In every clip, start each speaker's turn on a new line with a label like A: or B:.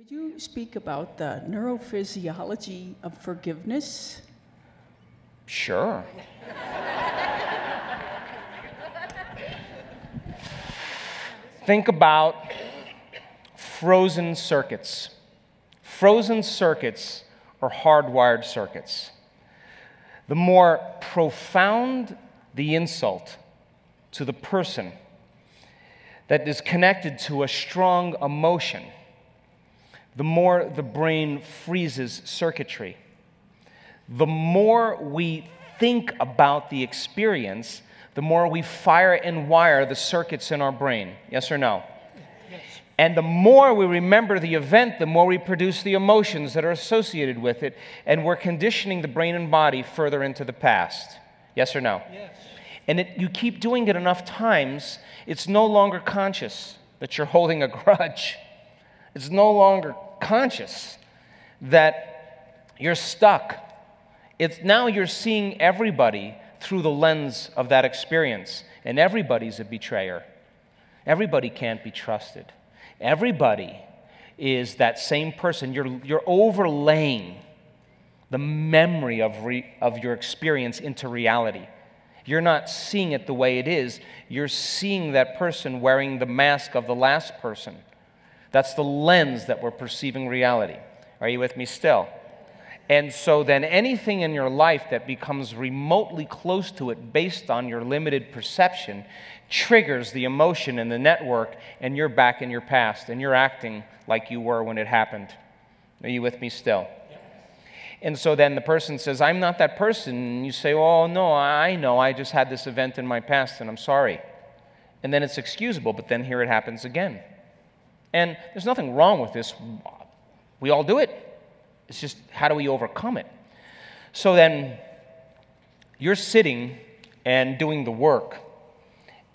A: Could you speak about the neurophysiology of forgiveness?
B: Sure. Think about frozen circuits. Frozen circuits are hardwired circuits. The more profound the insult to the person that is connected to a strong emotion, the more the brain freezes circuitry. The more we think about the experience, the more we fire and wire the circuits in our brain. Yes or no?
C: Yes.
B: And the more we remember the event, the more we produce the emotions that are associated with it, and we're conditioning the brain and body further into the past. Yes or no?
C: Yes.
B: And you keep doing it enough times, it's no longer conscious that you're holding a grudge. It's no longer conscious that you're stuck. It's now you're seeing everybody through the lens of that experience, and everybody's a betrayer. Everybody can't be trusted. Everybody is that same person. You're overlaying the memory of your experience into reality. You're not seeing it the way it is. You're seeing that person wearing the mask of the last person. That's the lens that we're perceiving reality. Are you with me still? And so then anything in your life that becomes remotely close to it based on your limited perception triggers the emotion in the network, and you're back in your past, and you're acting like you were when it happened. Are you with me still? And so then the person says, I'm not that person. And you say, oh, no, I know. I just had this event in my past, and I'm sorry. And then it's excusable, but then here it happens again. And there's nothing wrong with this. We all do it. It's just, how do we overcome it? So then you're sitting and doing the work,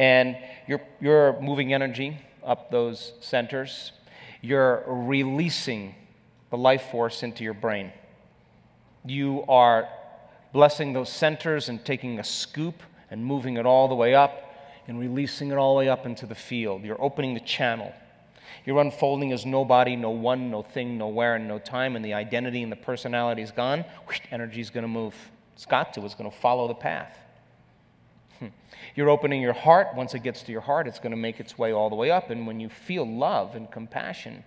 B: and you're moving energy up those centers. You're releasing the life force into your brain. You are blessing those centers and taking a scoop and moving it all the way up and releasing it all the way up into the field. You're opening the channel. You're unfolding as nobody, no one, no thing, no where, and no time, and the identity and the personality is gone. Energy is going to move. It's got to. It's going to follow the path. You're opening your heart. Once it gets to your heart, it's going to make its way all the way up. And when you feel love and compassion,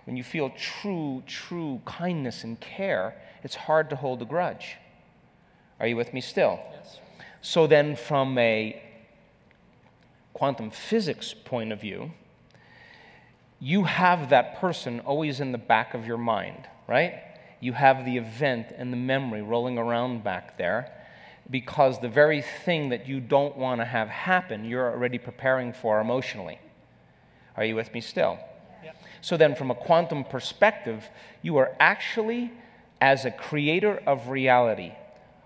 B: when you feel true kindness and care, it's hard to hold a grudge. Are you with me still?
C: Yes.
B: So then from a quantum physics point of view, you have that person always in the back of your mind, right? You have the event and the memory rolling around back there because the very thing that you don't want to have happen, you're already preparing for emotionally. Are you with me still?
C: Yeah.
B: So then from a quantum perspective, you are actually, as a creator of reality,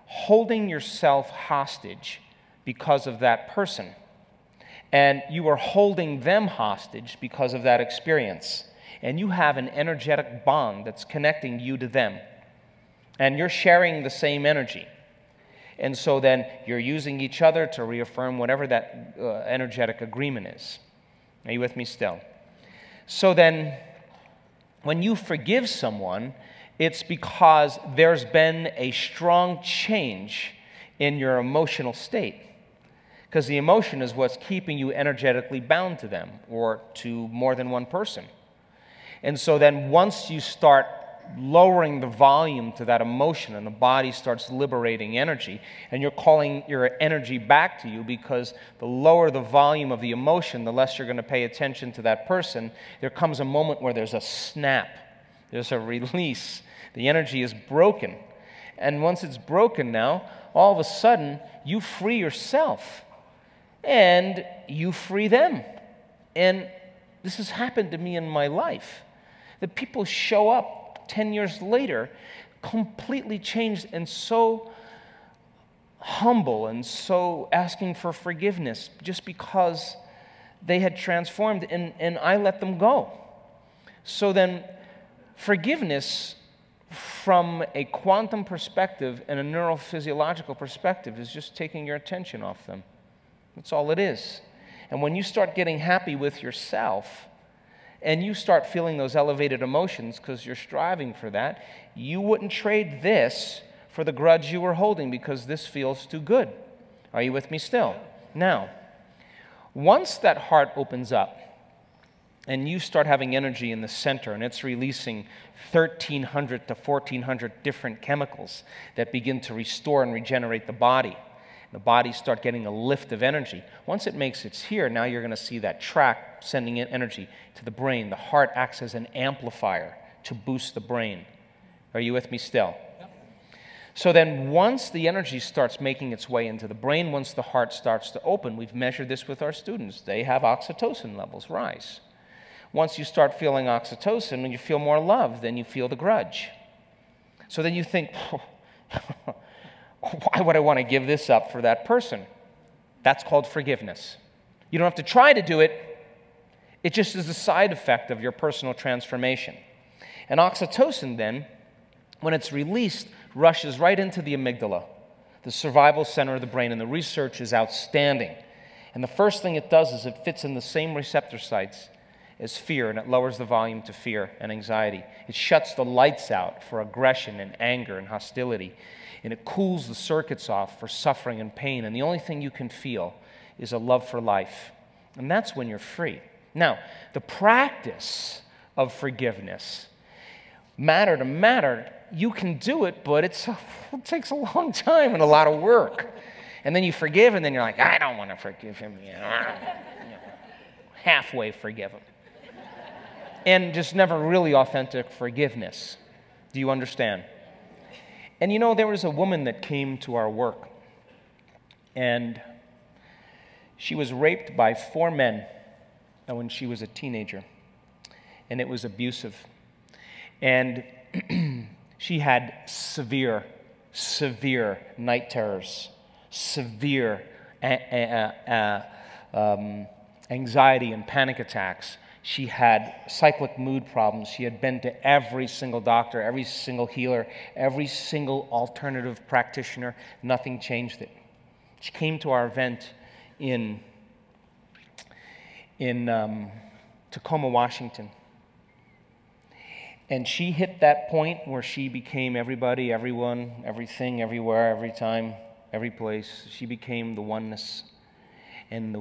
B: holding yourself hostage because of that person. And you are holding them hostage because of that experience. And you have an energetic bond that's connecting you to them. And you're sharing the same energy. And so then you're using each other to reaffirm whatever that energetic agreement is. Are you with me still? So then, when you forgive someone, it's because there's been a strong change in your emotional state. Because the emotion is what's keeping you energetically bound to them or to more than one person. And so then once you start lowering the volume to that emotion and the body starts liberating energy, and you're calling your energy back to you, because the lower the volume of the emotion, the less you're going to pay attention to that person, there comes a moment where there's a snap, there's a release. The energy is broken. And once it's broken now, all of a sudden, you free yourself. And you free them. And this has happened to me in my life. That people show up 10 years later, completely changed and so humble and so asking for forgiveness just because they had transformed and I let them go. So then forgiveness from a quantum perspective and a neurophysiological perspective is just taking your attention off them. That's all it is. And when you start getting happy with yourself and you start feeling those elevated emotions because you're striving for that, you wouldn't trade this for the grudge you were holding because this feels too good. Are you with me still? Now, once that heart opens up and you start having energy in the center and it's releasing 1,300 to 1,400 different chemicals that begin to restore and regenerate the body, the body start getting a lift of energy. Once it makes its here, now you're going to see that track sending in energy to the brain. The heart acts as an amplifier to boost the brain. Are you with me still? Yep. So then once the energy starts making its way into the brain, once the heart starts to open, we've measured this with our students. They have oxytocin levels rise. Once you start feeling oxytocin, when you feel more love, then you feel the grudge. So then you think, why would I want to give this up for that person? That's called forgiveness. You don't have to try to do it. It just is a side effect of your personal transformation. And oxytocin then, when it's released, rushes right into the amygdala, the survival center of the brain, and the research is outstanding. And the first thing it does is it fits in the same receptor sites as fear, and it lowers the volume to fear and anxiety. It shuts the lights out for aggression and anger and hostility, and it cools the circuits off for suffering and pain, and the only thing you can feel is a love for life, and that's when you're free. Now, the practice of forgiveness, matter to matter, you can do it, but it takes a long time and a lot of work. And then you forgive, and then you're like, I don't want to forgive him. Halfway forgive him. And just never really authentic forgiveness. Do you understand? And you know, there was a woman that came to our work, and she was raped by 4 men when she was a teenager, and it was abusive. And she had severe night terrors, severe anxiety and panic attacks. She had cyclic mood problems. She had been to every single doctor, every single healer, every single alternative practitioner. Nothing changed it. She came to our event in Tacoma, Washington. And she hit that point where she became everybody, everyone, everything, everywhere, every time, every place. She became the oneness. And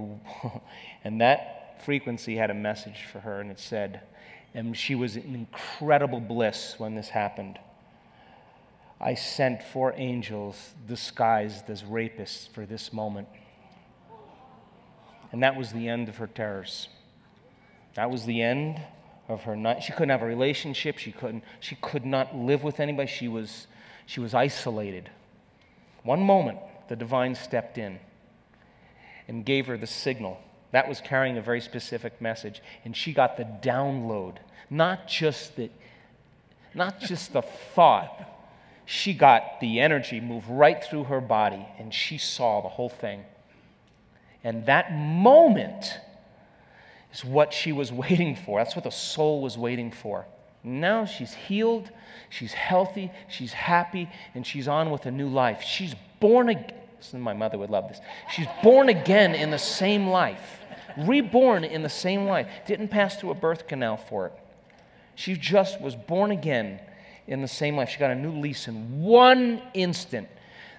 B: that frequency had a message for her, and it said, and she was in incredible bliss when this happened. I sent 4 angels disguised as rapists for this moment. And that was the end of her terrors. That was the end of her night. She couldn't have a relationship. She could not live with anybody. She was isolated. One moment, the divine stepped in and gave her the signal. That was carrying a very specific message, and she got the download, not just the thought. She got the energy move right through her body, and she saw the whole thing. And that moment is what she was waiting for. That's what the soul was waiting for. Now she's healed, she's healthy, she's happy, and she's on with a new life. She's born again. My mother would love this. She's born again in the same life. Reborn in the same life. Didn't pass through a birth canal for it. She just was born again in the same life. She got a new lease in one instant.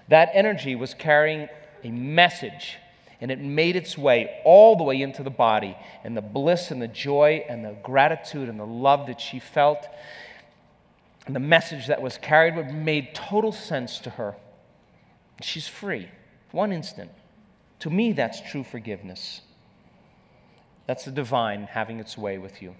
B: That energy was carrying a message, and it made its way all the way into the body, and the bliss and the joy and the gratitude and the love that she felt and the message that was carried made total sense to her. She's free. One instant. To me, that's true forgiveness. That's the divine having its way with you.